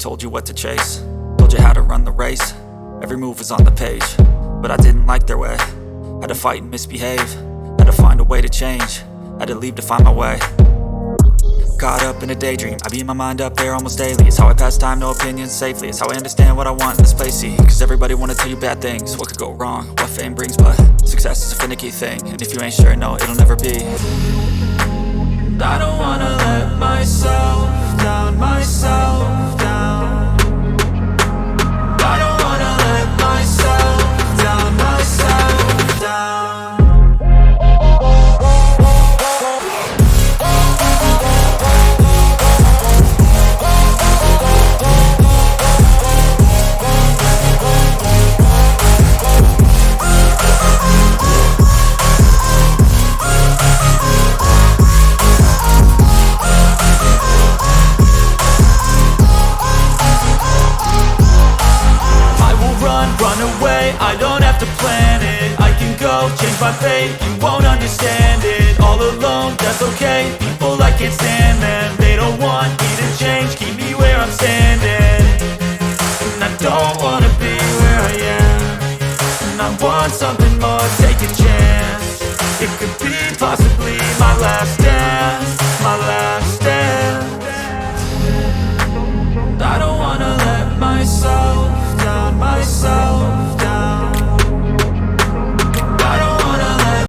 told you what to chase, told you how to run the race. Every move was on the page, but I didn't like their way. Had to fight and misbehave, had to find a way to change, had to leave to find my way. Caught up in a daydream, I beat my mind up there almost daily. It's how I pass time, no opinions safely. It's how I understand what I want in this place, see. Cause everybody wanna tell you bad things, what could go wrong, what fame brings. But success is a finicky thing, and if you ain't sure, no, it'll never be. I don't wanna let myself down, myself down. I don't wanna let myself down, myself down. Run away, I don't have to plan it. I can go, change my fate, you won't understand it. All alone, that's okay, people I can't stand